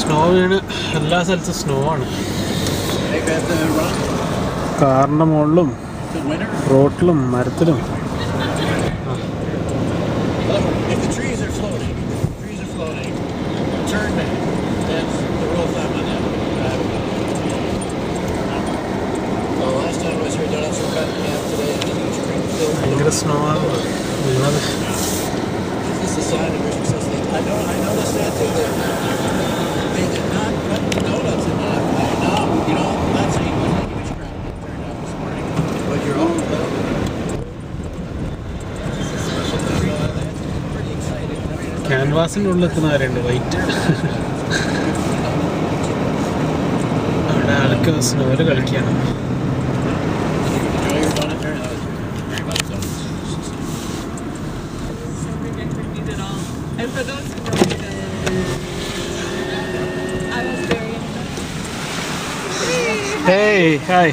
Snow വീണ് എല്ലാ സ്ഥലത്തും സ്നോ ആണ്. കാറിൻ്റെ മുകളിലും റോട്ടിലും മരത്തിലും. ഭയങ്കര സ്നോ ആണ് വീണത്. ക്യാൻവാസിൻ്റെ ഉള്ളിൽ എത്തുന്നവരുണ്ട് വൈറ്റ്. അവിടെ ആൾക്ക് സ്നോയിൽ കളിക്കുകയാണ്. Hey, hi.